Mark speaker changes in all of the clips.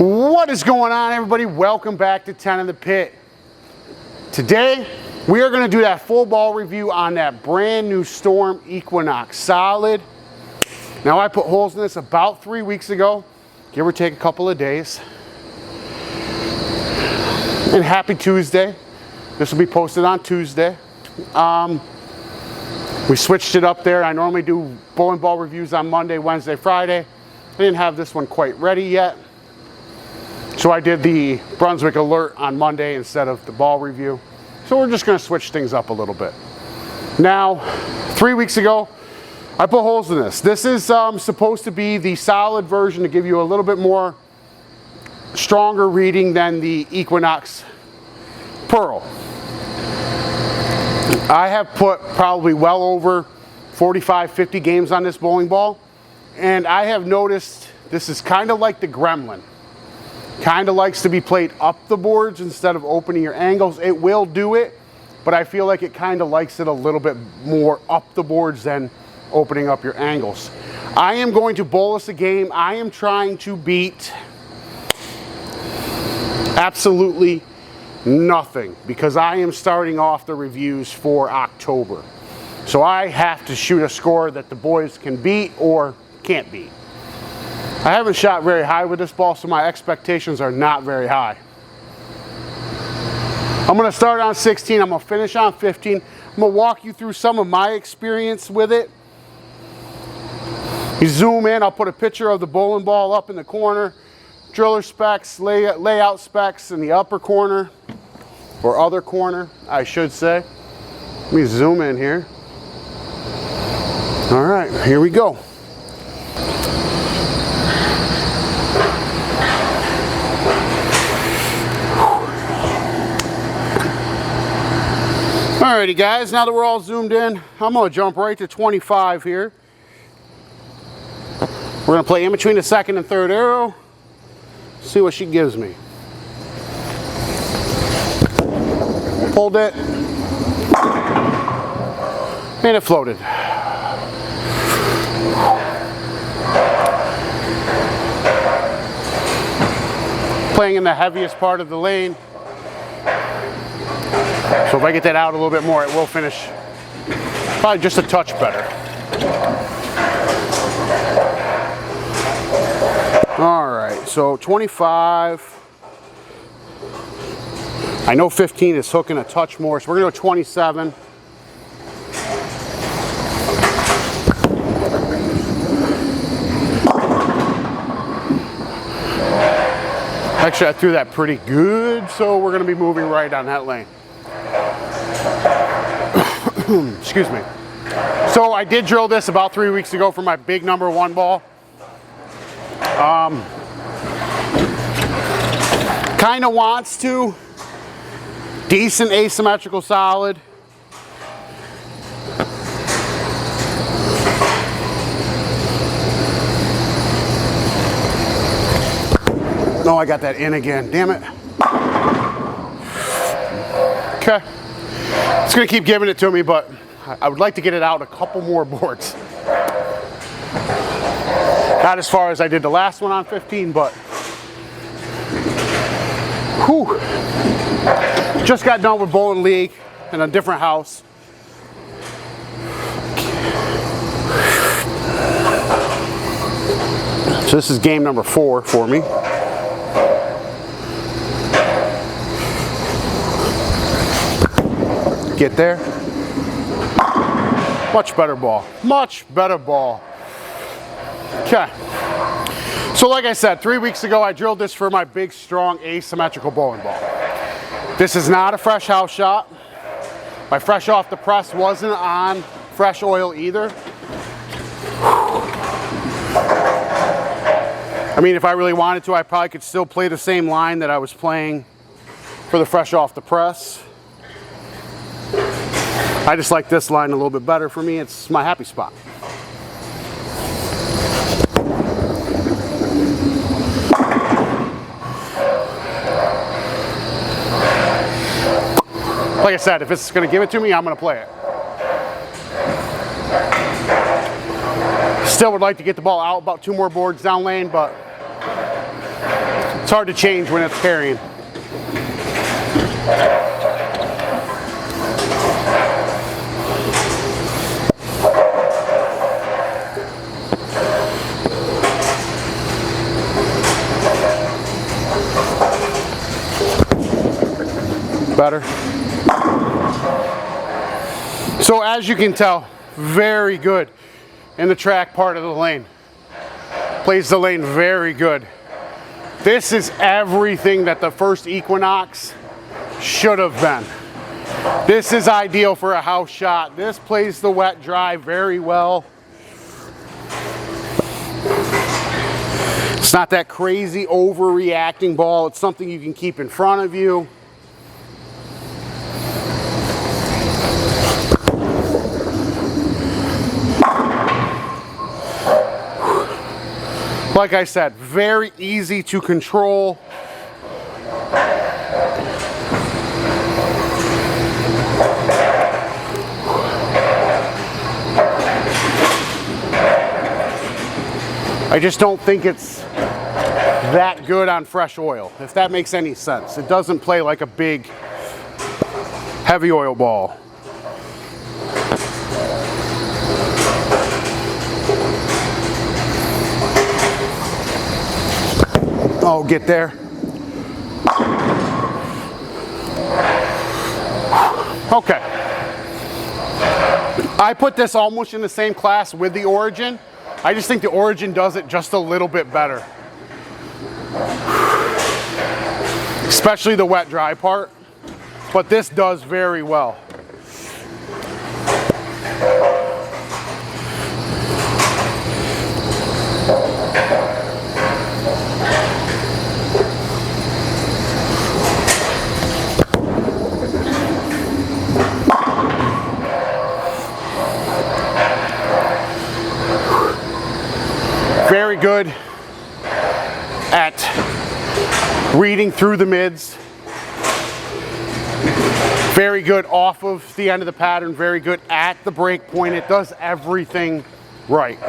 Speaker 1: What is going on, everybody? Welcome back to 10 in the Pit. Today we are going to do that full ball review on that brand new Storm Equinox Solid. Now, I put holes in this about 3 weeks ago, give or take a couple of days. And happy Tuesday. This will be posted on Tuesday. We switched it up there. I normally do bowling ball reviews on Monday, Wednesday, Friday. I didn't have this one quite ready yet, so I did the Brunswick Alert on Monday instead of the ball review. So we're just going to switch things up a little bit. Now, 3 weeks ago, I put holes in this. This is supposed to be the solid version to give you a little bit more stronger reading than the Equinox Pearl. I have put probably well over 45, 50 games on this bowling ball, and I have noticed this is kind of like the Gremlin. Kind of likes to be played up the boards instead of opening your angles. It will do it, but I feel like it kind of likes it a little bit more up the boards than opening up your angles. I am going to bowl us a game. I am trying to beat absolutely nothing because I am starting off the reviews for October. So I have to shoot a score that the boys can beat or can't beat. I haven't shot very high with this ball, so my expectations are not very high. I'm going to start on 16. I'm going to finish on 15. I'm going to walk you through some of my experience with it. You zoom in, I'll put a picture of the bowling ball up in the corner. Driller specs, layout specs in the upper corner, or other corner, I should say. Let me zoom in here. All right, here we go. Alrighty guys, now that we're all zoomed in, I'm going to jump right to 25 here. We're going to play in between the second and third arrow. See what she gives me. Pulled it. And it floated. Playing in the heaviest part of the lane. So if I get that out a little bit more, it will finish probably just a touch better. All right, so 25. I know 15 is hooking a touch more, so we're gonna go 27. Actually, I threw that pretty good, so we're gonna be moving right on that lane. Excuse me. So I did drill this about 3 weeks ago for my big number 1 ball. Kind of wants to. Decent asymmetrical solid. No, I got that in again. Damn it. Okay. It's going to keep giving it to me, but I would like to get it out a couple more boards. Not as far as I did the last one on 15, but whew. Just got done with bowling league in a different house. So this is game number 4 for me. Get there. Much better ball. Much better ball. Okay. So like I said, 3 weeks ago I drilled this for my big, strong, asymmetrical bowling ball. This is not a fresh house shot. My fresh off the press wasn't on fresh oil either. I mean, if I really wanted to, I probably could still play the same line that I was playing for the fresh off the press. I just like this line a little bit better for me. It's my happy spot. Like I said, if it's going to give it to me, I'm going to play it. Still would like to get the ball out about 2 more boards down lane, but It's hard to change when it's carrying. Better. So as you can tell, very good in the track part of the lane. Plays the lane very good. This is everything that the first Equinox should have been. This is ideal for a house shot. This plays the wet dry very well. It's not that crazy overreacting ball. It's something you can keep in front of you. Like I said, very easy to control. I just don't think it's that good on fresh oil, if that makes any sense. It doesn't play like a big, heavy oil ball. Oh, get there. Okay. I put this almost in the same class with the Origin. I just think the Origin does it just a little bit better. Especially the wet dry part. But this does very well. Very good at reading through the mids. Very good off of the end of the pattern. Very good at the break point. It does everything right.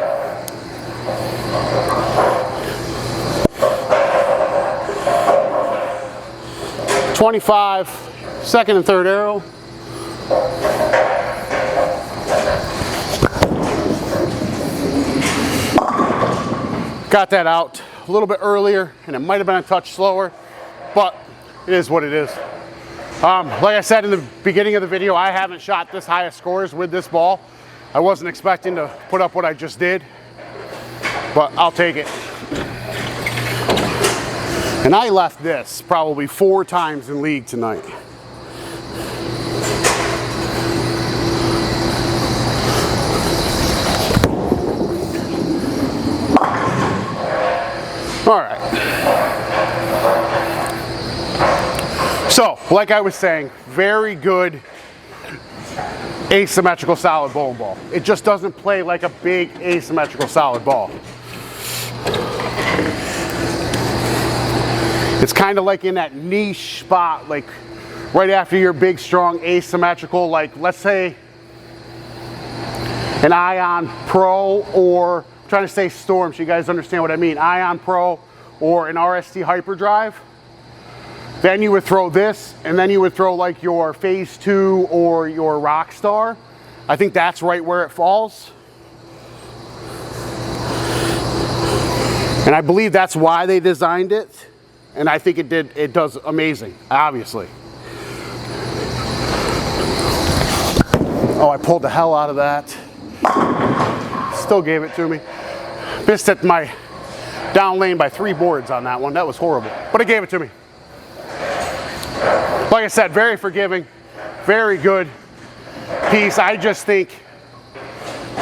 Speaker 1: .25, second and third arrow. Got that out a little bit earlier, and it might have been a touch slower, but it is what it is. Like I said in the beginning of the video, I haven't shot this high of scores with this ball. I wasn't expecting to put up what I just did, but I'll take it. And I left this probably 4 times in league tonight. All right. So, like I was saying, very good asymmetrical solid bowling ball. It just doesn't play like a big asymmetrical solid ball. It's kind of like in that niche spot, like right after your big, strong asymmetrical, like let's say an Ion Pro, or I'm trying to say Storm so you guys understand what I mean, Ion Pro or an RST Hyperdrive. Then you would throw this, and then you would throw like your Phase 2 or your Rockstar. I think that's right where it falls. And I believe that's why they designed it. And I think it does amazing, obviously. Oh, I pulled the hell out of that. Still gave it to me. Missed at my down lane by 3 boards on that one. That was horrible, but it gave it to me. Like I said, very forgiving, very good piece. I just think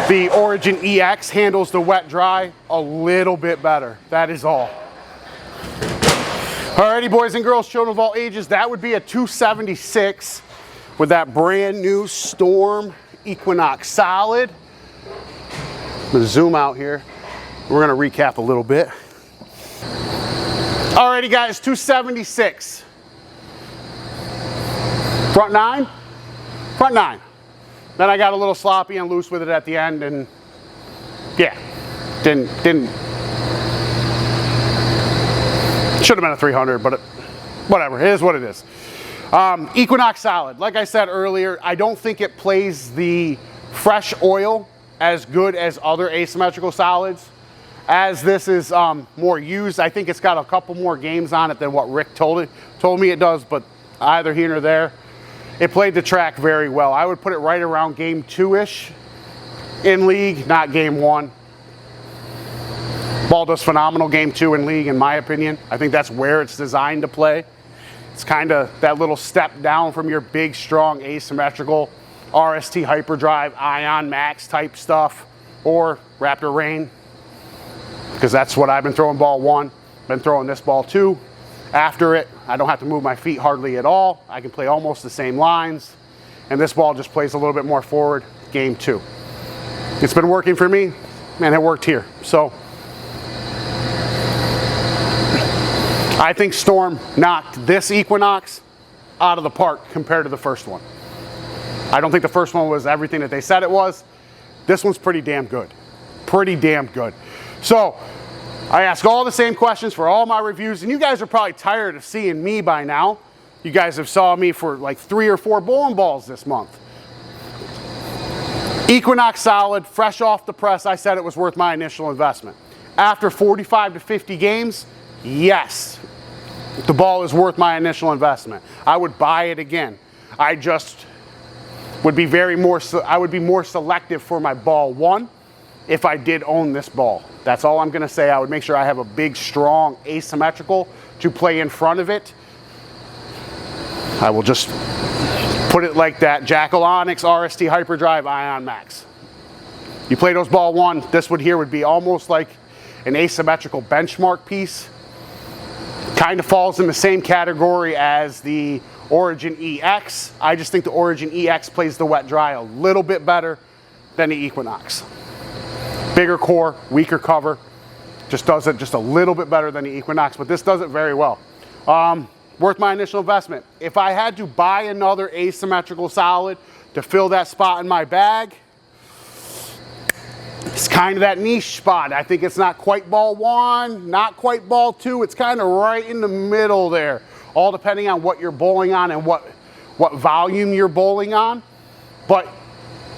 Speaker 1: the Origin EX handles the wet dry a little bit better. That is all. Alrighty, boys and girls, children of all ages, that would be a 276 with that brand new Storm Equinox Solid. I'm gonna zoom out here. We're gonna recap a little bit. Alrighty guys, 276. Front 9? Front 9. Then I got a little sloppy and loose with it at the end, and yeah, didn't Should have been a 300, but whatever, it is what it is. Equinox Solid, like I said earlier, I don't think it plays the fresh oil as good as other asymmetrical solids. As this is more used, I think it's got a couple more games on it than what Rick told me it does, but either here or there, it played the track very well. I would put it right around game 2-ish in league, not game 1. Ball does phenomenal game 2 in league, in my opinion. I think that's where it's designed to play. It's kind of that little step down from your big, strong, asymmetrical RST hyperdrive, Ion Max type stuff, or Raptor Rain, because that's what I've been throwing ball 1. Been throwing this ball 2. After it, I don't have to move my feet hardly at all. I can play almost the same lines, and this ball just plays a little bit more forward, game 2. It's been working for me, and it worked here. So I think Storm knocked this Equinox out of the park compared to the first one. I don't think the first one was everything that they said it was. This one's pretty damn good. Pretty damn good. So I ask all the same questions for all my reviews, and you guys are probably tired of seeing me by now. You guys have saw me for like 3 or 4 bowling balls this month. Equinox Solid, fresh off the press, I said it was worth my initial investment. After 45 to 50 games, yes, the ball is worth my initial investment. I would buy it again. I just would be more selective for my ball 1 if I did own this ball. That's all I'm gonna say. I would make sure I have a big, strong asymmetrical to play in front of it. I will just put it like that. Jackal Onyx RST Hyperdrive Ion Max. You play those ball 1, this would be almost like an asymmetrical benchmark piece. Kind of falls in the same category as the Origin EX. I just think the Origin EX plays the wet dry a little bit better than the Equinox. Bigger core, weaker cover, just does it just a little bit better than the Equinox, but this does it very well. Worth my initial investment. If I had to buy another asymmetrical solid to fill that spot in my bag, it's kind of that niche spot. I think it's not quite ball 1, not quite ball 2. It's kind of right in the middle there, all depending on what you're bowling on and what volume you're bowling on. But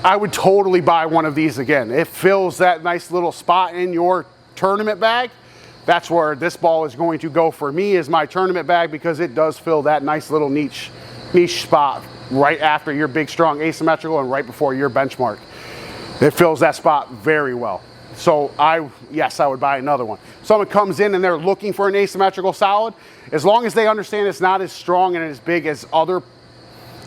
Speaker 1: I would totally buy one of these again. It fills that nice little spot in your tournament bag. That's where this ball is going to go for me, is my tournament bag, because it does fill that nice little niche spot right after your big, strong asymmetrical and right before your benchmark. It fills that spot very well. So yes, I would buy another one. Someone comes in and they're looking for an asymmetrical solid, as long as they understand it's not as strong and as big as other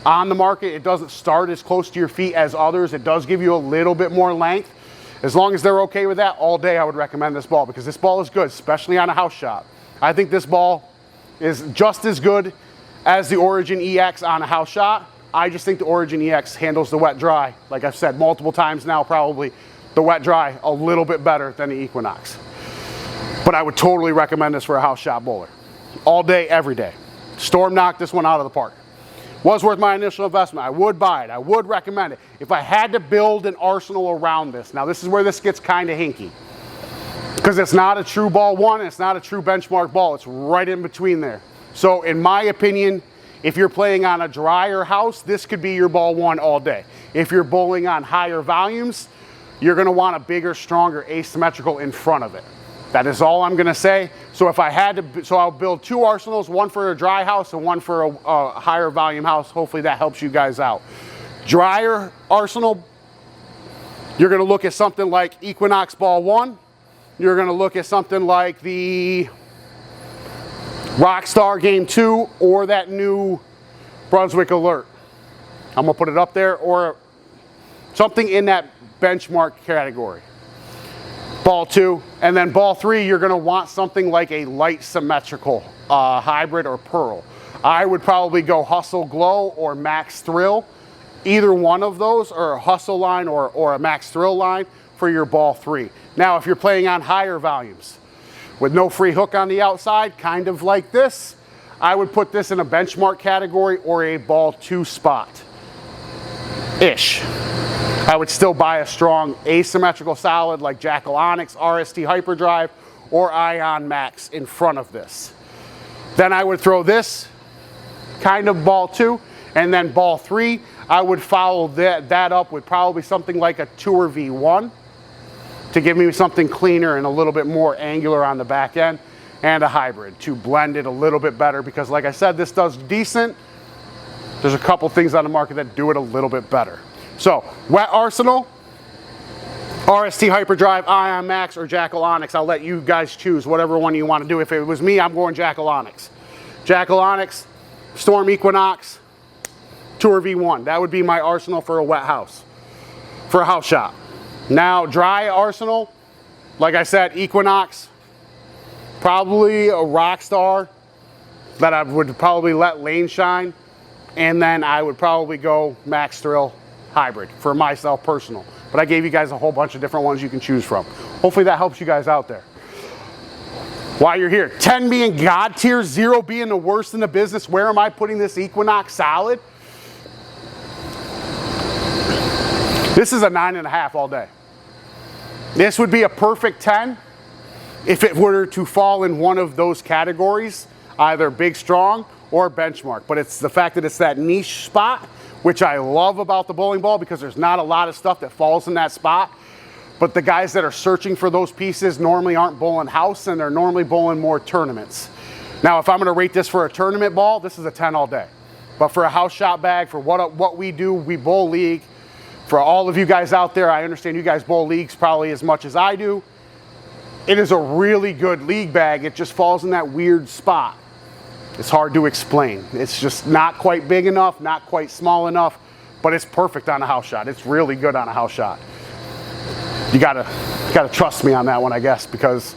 Speaker 1: on the market, it doesn't start as close to your feet as others, it does give you a little bit more length. As long as they're okay with that, all day I would recommend this ball, because this ball is good, especially on a house shot. I think this ball is just as good as the Origin EX on a house shot. I just think the Origin EX handles the wet dry, like I've said multiple times now, probably the wet dry a little bit better than the Equinox. But I would totally recommend this for a house shot bowler. All day, every day. Storm knocked this one out of the park. Was worth my initial investment. I would buy it. I would recommend it. If I had to build an arsenal around this, now this is where this gets kind of hinky, because it's not a true ball 1, and it's not a true benchmark ball. It's right in between there. So in my opinion, if you're playing on a drier house, this could be your ball 1 all day. If you're bowling on higher volumes, you're going to want a bigger, stronger asymmetrical in front of it. That is all I'm going to say. So if I had to, so I'll build 2 arsenals, one for a dry house and one for a higher volume house. Hopefully that helps you guys out. Drier arsenal, you're going to look at something like Equinox ball 1. You're going to look at something like the Rockstar game 2 or that new Brunswick Alert. I'm going to put it up there, or something in that benchmark category. Ball 2, and then ball 3, you're going to want something like a light symmetrical hybrid or pearl. I would probably go Hustle Glow or Max Thrill, either one of those, or a Hustle line or a Max Thrill line for your ball 3. Now if you're playing on higher volumes with no free hook on the outside, kind of like this, I would put this in a benchmark category or a ball 2 spot ish. I would still buy a strong asymmetrical solid like Jackal Onyx RST Hyperdrive or Ion Max in front of this. Then I would throw this kind of ball 2, and then ball 3, I would follow that up with probably something like a Tour V1 to give me something cleaner and a little bit more angular on the back end, and a hybrid to blend it a little bit better, because like I said, this does decent. There's a couple things on the market that do it a little bit better. So, wet arsenal, RST Hyperdrive, Ion Max, or Jackal Onyx. I'll let you guys choose whatever one you want to do. If it was me, I'm going Jackal Onyx. Jackal Onyx, Storm Equinox, Tour V1. That would be my arsenal for a wet house, for a house shot. Now, dry arsenal, like I said, Equinox, probably a Rockstar that I would probably let lane shine, and then I would probably go Max Thrill Hybrid for myself personal. But I gave you guys a whole bunch of different ones you can choose from. Hopefully that helps you guys out there. While you're here, 10 being God tier, 0 being the worst in the business, where am I putting this Equinox Solid? This is a 9.5 all day. This would be a perfect 10 if it were to fall in one of those categories, either big, strong, or benchmark. But it's the fact that it's that niche spot, which I love about the bowling ball, because there's not a lot of stuff that falls in that spot. But the guys that are searching for those pieces normally aren't bowling house, and they're normally bowling more tournaments. Now, if I'm going to rate this for a tournament ball, this is a 10 all day. But for a house shot bag, for what we do, we bowl league. For all of you guys out there, I understand you guys bowl leagues probably as much as I do. It is a really good league bag. It just falls in that weird spot. It's hard to explain. It's just not quite big enough, not quite small enough, but it's perfect on a house shot. It's really good on a house shot. You gotta trust me on that one, I guess, because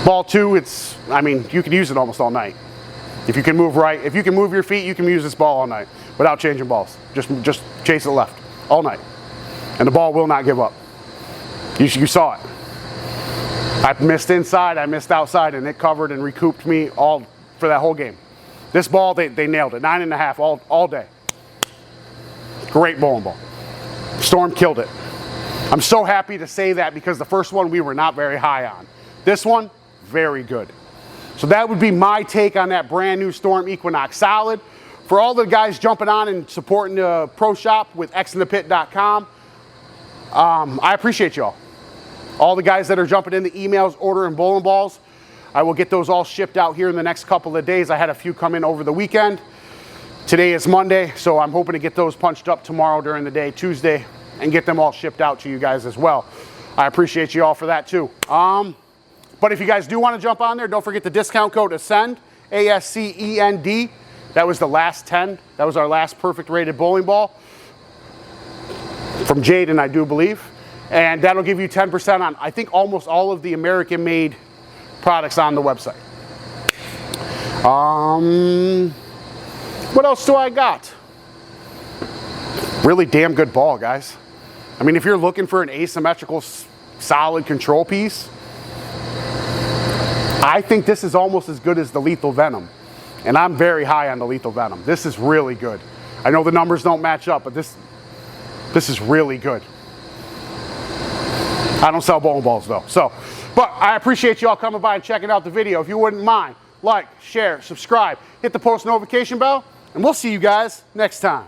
Speaker 1: ball 2, I mean, you can use it almost all night. If you can move right, if you can move your feet, you can use this ball all night without changing balls. Just chase it left all night, and the ball will not give up. You saw it. I missed inside, I missed outside, and it covered and recouped me all for that whole game. This ball, they nailed it. 9.5 all day. Great bowling ball. Storm killed it. I'm so happy to say that, because the first one we were not very high on. This one, very good. So that would be my take on that brand new Storm Equinox Solid. For all the guys jumping on and supporting the pro shop with xinthepit.com, I appreciate y'all. All the guys that are jumping in the emails, ordering bowling balls, I will get those all shipped out here in the next couple of days. I had a few come in over the weekend. Today is Monday, so I'm hoping to get those punched up tomorrow during the day, Tuesday, and get them all shipped out to you guys as well. I appreciate you all for that too. But if you guys do want to jump on there, don't forget the discount code ASCEND, ASCEND. That was the last 10. That was our last perfect rated bowling ball from Jaden, I do believe. And that'll give you 10% on, I think, almost all of the American-made products on the website. What else do I got? Really damn good ball, guys. I mean, if you're looking for an asymmetrical, solid control piece, I think this is almost as good as the Lethal Venom. And I'm very high on the Lethal Venom. This is really good. I know the numbers don't match up, but this is really good. I don't sell bowling balls though. But I appreciate you all coming by and checking out the video. If you wouldn't mind, like, share, subscribe, hit the post notification bell, and we'll see you guys next time.